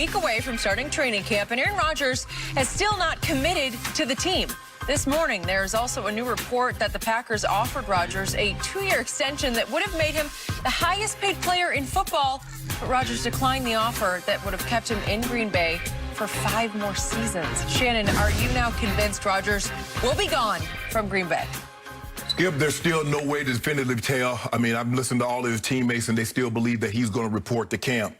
Week away from starting training camp, and Aaron Rodgers has still not committed to the team. This morning, there's also a new report that the Packers offered Rodgers a 2-year extension that would have made him the highest-paid player in football. But Rodgers declined the offer that would have kept him in Green Bay for 5 more seasons. Shannon, are you now convinced Rodgers will be gone from Green Bay? Skip, there's still no way to definitively tell. I mean, I've listened to all of his teammates, and they still believe that he's going to report to camp.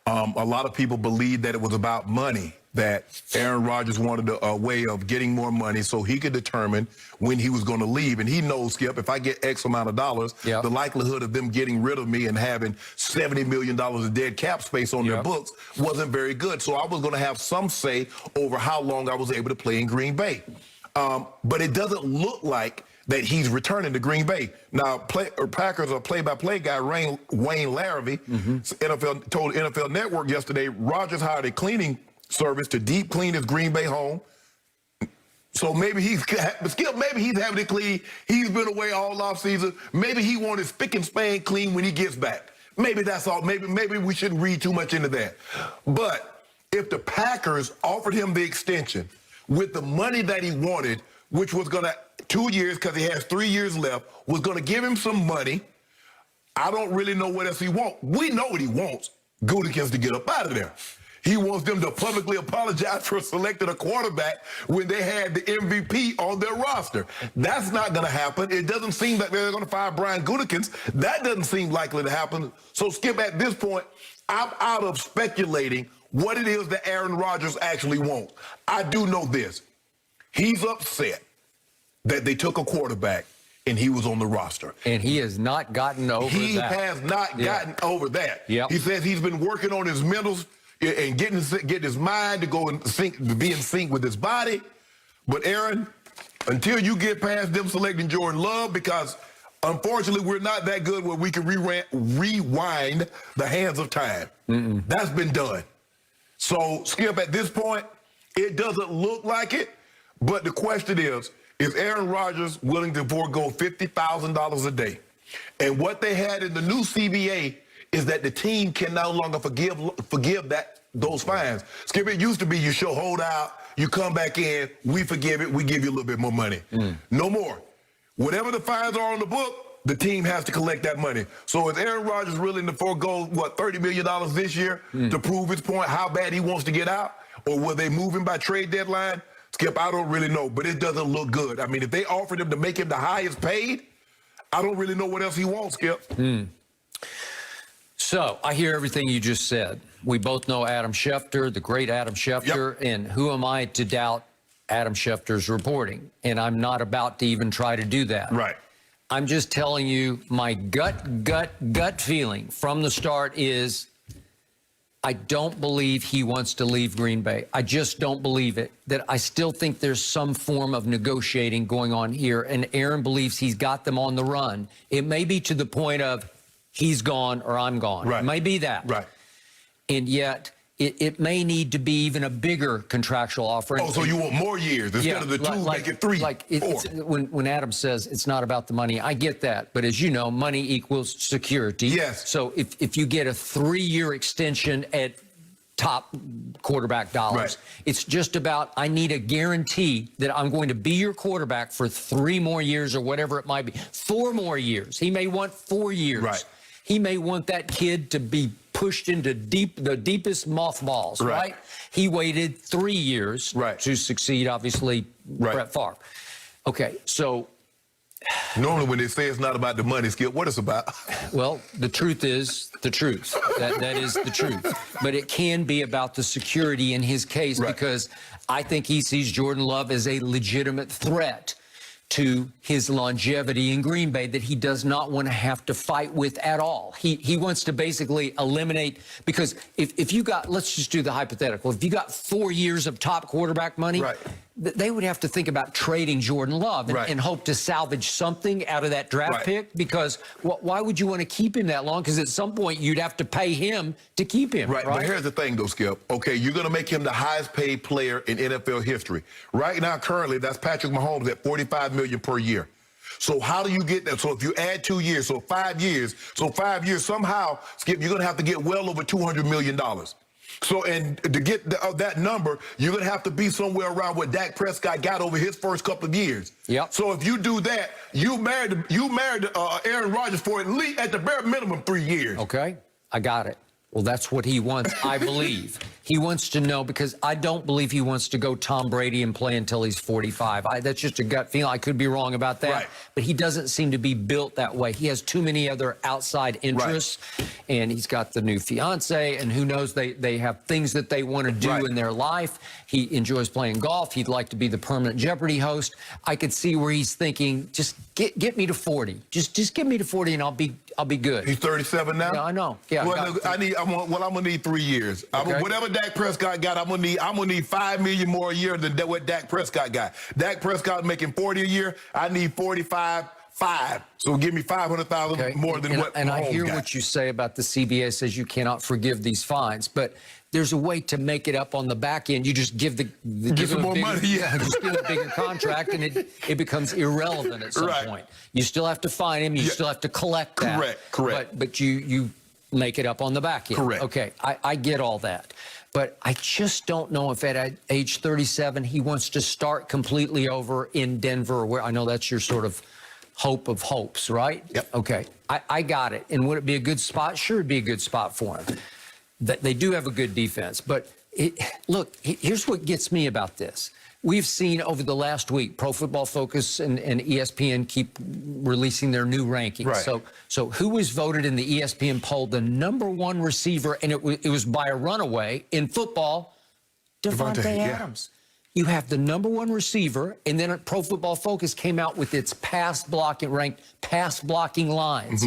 A lot of people believe that it was about money, that Aaron Rodgers wanted a way of getting more money so he could determine when he was going to leave. And he knows, Skip, if I get X amount of dollars, the likelihood of them getting rid of me and having $70 million of dead cap space on their books wasn't very good. So I was going to have some say over how long I was able to play in Green Bay. But it doesn't look like that he's returning to Green Bay. Now, Packers play-by-play guy Wayne Larrivee told NFL Network yesterday Rodgers hired a cleaning service to deep clean his Green Bay home. So maybe he's having it clean. He's been away all offseason. Maybe he wants his spick and span clean when he gets back. Maybe that's all. Maybe we shouldn't read too much into that. But if the Packers offered him the extension with the money that he wanted, which was going to 2 years because he has 3 years left, was going to give him some money. I don't really know what else he wants. We know what he wants. Gutekunst to get up out of there. He wants them to publicly apologize for selecting a quarterback when they had the MVP on their roster. That's not going to happen. It doesn't seem like they're going to fire Brian Gutekunst. That doesn't seem likely to happen. So, Skip, at this point, I'm out of speculating what it is that Aaron Rodgers actually wants. I do know this. He's upset that they took a quarterback and he was on the roster. And he has not gotten over that. He has not gotten over that. He says he's been working on his mentals and getting his mind to go and be in sync with his body. But, Aaron, until you get past them selecting Jordan Love, because unfortunately we're not that good where we can rewind the hands of time. That's been done. So, Skip, at this point, it doesn't look like it. But the question is Aaron Rodgers willing to forego $50,000 a day? And what they had in the new CBA is that the team can no longer forgive those fines. Skip, it used to be you show hold out, you come back in, we forgive it, we give you a little bit more money. No more. Whatever the fines are on the book, the team has to collect that money. So is Aaron Rodgers willing to forego, $30 million this year to prove his point, how bad he wants to get out? Or will they move him by trade deadline? Skip, I don't really know, but it doesn't look good. I mean, if they offered him to make him the highest paid, I don't really know what else he wants, Skip. So I hear everything you just said. We both know Adam Schefter, the great Adam Schefter, and who am I to doubt Adam Schefter's reporting? And I'm not about to even try to do that. Right. I'm just telling you my gut feeling from the start is I don't believe he wants to leave Green Bay. I just don't believe it. That I still think there's some form of negotiating going on here, and Aaron believes he's got them on the run. It may be to the point of he's gone or I'm gone. It may be that. And yet it may need to be even a bigger contractual offer. Oh, so you want more years instead of the 2, make it 3, 4. When Adam says it's not about the money, I get that. But as you know, money equals security. Yes. So if you get a 3-year extension at top quarterback dollars, it's just about I need a guarantee that I'm going to be your quarterback for 3 more years or whatever it might be. 4 more years. He may want 4 years. He may want that kid to be pushed into the deepest mothballs, right? He waited 3 years to succeed, obviously, Brett Favre. Okay, so normally when they say it's not about the money, Skip, what it's about? Well, the truth is the truth. That is the truth. But it can be about the security in his case because I think he sees Jordan Love as a legitimate threat to his longevity in Green Bay that he does not want to have to fight with at all. He wants to basically eliminate, because if you got, let's just do the hypothetical, if you got 4 years of top quarterback money, they would have to think about trading Jordan Love and hope to salvage something out of that draft pick, because why would you want to keep him that long? Because at some point you'd have to pay him to keep him. But here's the thing though, Skip. Okay, you're going to make him the highest paid player in NFL history. Right now, currently, that's Patrick Mahomes at $45 million per year. So how do you get that? So if you add 2 years, so 5 years, somehow, Skip, you're going to have to get well over $200 million. So, and to get that number, you're going to have to be somewhere around what Dak Prescott got over his first couple of years. Yep. So if you do that, you married Aaron Rodgers for at the bare minimum 3 years. Okay, I got it. Well, that's what he wants, I believe. He wants to know, because I don't believe he wants to go Tom Brady and play until he's 45. That's just a gut feeling. I could be wrong about that. Right. But he doesn't seem to be built that way. He has too many other outside interests, and he's got the new fiance, and who knows, they have things that they want to do in their life. He enjoys playing golf. He'd like to be the permanent Jeopardy host. I could see where he's thinking, just get me to 40. Just get me to 40, and I'll be good. He's 37 now? Yeah, I know. Yeah. Well, I'm gonna need 3 years. Okay. Whatever Dak Prescott got, I'm gonna need $5 million more a year than what Dak Prescott got. Dak Prescott making 40 a year. I need 45. So give me 500,000 more than what. And I hear got. what you say about the CBA says you cannot forgive these fines, but there's a way to make it up on the back end. You just give give some more money. Yeah, just give a bigger contract, and it becomes irrelevant at some point. You still have to fine him. You still have to collect that. Correct. But you make it up on the back end. Correct. Okay, I get all that. But I just don't know if at age 37 he wants to start completely over in Denver, where I know that's your sort of hope of hopes, right? Yep. Okay, I got it. And would it be a good spot? Sure, it'd be a good spot for him. They do have a good defense. But look, here's what gets me about this. We've seen over the last week, Pro Football Focus and ESPN keep releasing their new rankings. Right. So who was voted in the ESPN poll the #1 receiver, and it was by a runaway in football? Devontae Adams. You have the #1 receiver, and then Pro Football Focus came out with its ranked pass blocking lines.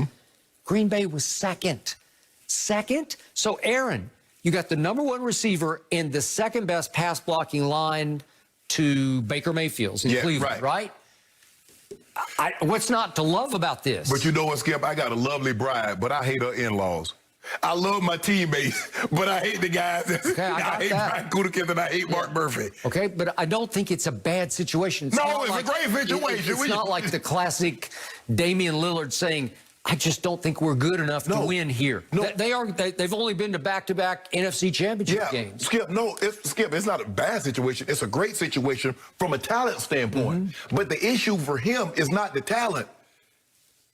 Green Bay was second. So Aaron, you got the #1 receiver and the second best pass blocking line to Baker Mayfield's in Cleveland, right? What's not to love about this? But you know what, Skip? I got a lovely bride, but I hate her in-laws. I love my teammates, but I hate the guys. Okay, I hate Brian Gutekunst and I hate Mark Murphy. Okay, but I don't think it's a bad situation. It's a great situation. It's not like the classic Damian Lillard saying, I just don't think we're good enough to win here. No. They've only been to back-to-back NFC championship games. Skip, it's not a bad situation. It's a great situation from a talent standpoint. But the issue for him is not the talent.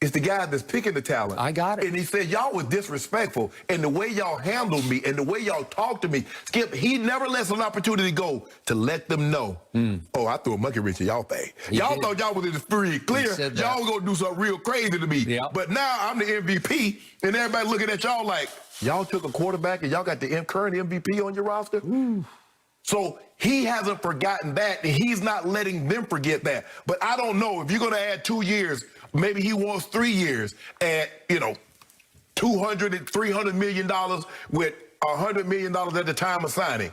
It's the guy that's picking the talent. I got it. And he said, y'all was disrespectful. And the way y'all handled me and the way y'all talked to me, Skip, he never lets an opportunity go to let them know, oh, I threw a monkey wrench in y'all thing. Y'all thought y'all was in the free clear. Y'all was going to do something real crazy to me. Yep. But now I'm the MVP, and everybody looking at y'all like, y'all took a quarterback and y'all got the current MVP on your roster? So he hasn't forgotten that, and he's not letting them forget that. But I don't know. If you're going to add 2 years, maybe he wants 3 years at, $200 and $300 million with $100 million at the time of signing.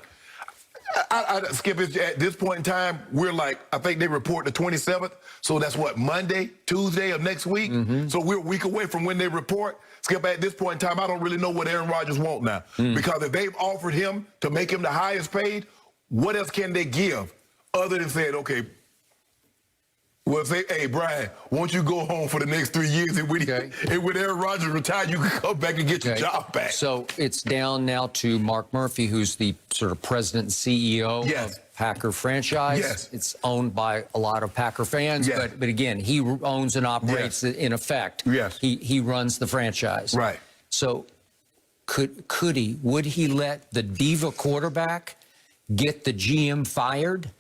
Skip, at this point in time, we're like, I think they report the 27th. So that's what, Monday, Tuesday of next week? So we're a week away from when they report. Skip, at this point in time, I don't really know what Aaron Rodgers wants now. Because if they've offered him to make him the highest paid, what else can they give other than saying, okay, well, say, hey, Brian, won't you go home for the next 3 years? And when Aaron Rodgers retired, you can come back and get your job back. So it's down now to Mark Murphy, who's the sort of president and CEO of Packer franchise. Yes. It's owned by a lot of Packer fans. Yes. But again, he owns and operates it in effect. Yes. He runs the franchise. Right. So would he let the diva quarterback get the GM fired?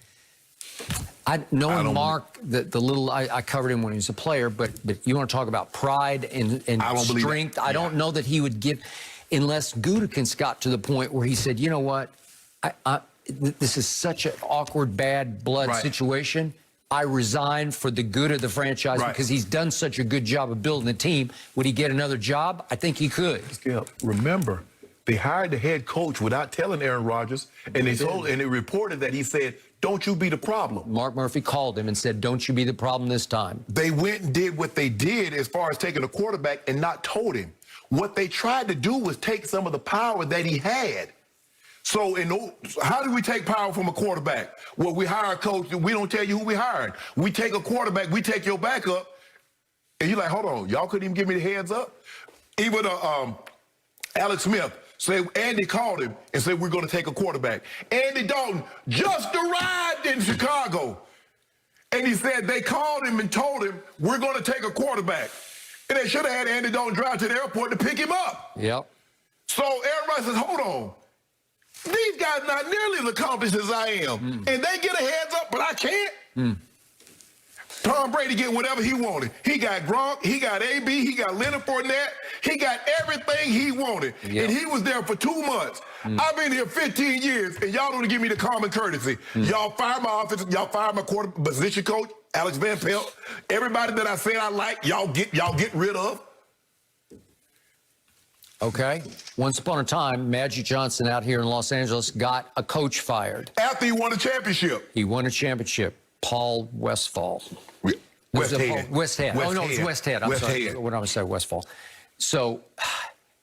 Knowing Mark, I covered him when he was a player, but you want to talk about pride and strength. I don't know that he would give, unless Gutekunst got to the point where he said, you know what, this is such an awkward, bad blood situation. I resign for the good of the franchise because he's done such a good job of building the team. Would he get another job? I think he could. Skip, remember, they hired the head coach without telling Aaron Rodgers, and they reported that he said, don't you be the problem. Mark Murphy called him and said, don't you be the problem this time. They went and did what they did as far as taking a quarterback and not told him. What they tried to do was take some of the power that he had. So how do we take power from a quarterback? Well, we hire a coach, and we don't tell you who we hired. We take a quarterback, we take your backup, and you're like, hold on, y'all couldn't even give me the heads up? Even Alex Smith said Andy called him and said, we're going to take a quarterback. Andy Dalton just arrived in Chicago. And he said they called him and told him, we're going to take a quarterback. And they should have had Andy Dalton drive to the airport to pick him up. Yep. So Aaron Rodgers says, hold on. These guys not nearly as accomplished as I am. And they get a heads up, but I can't. Tom Brady get whatever he wanted. He got Gronk, he got AB, he got Leonard Fournette, he got everything he wanted. Yep. And he was there for 2 months. I've been here 15 years, and y'all don't give me the common courtesy. Y'all fire my offense, y'all fire my position coach, Alex Van Pelt. Everybody that I said I like, y'all get rid of. Okay. Once upon a time, Magic Johnson out here in Los Angeles got a coach fired. After he won a championship. He won a championship. Paul Westfall. Westhead. Westhead. Oh, no, it was Westhead. I'm sorry. Westhead. What did I say? Westfall. So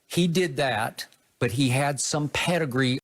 he did that, but he had some pedigree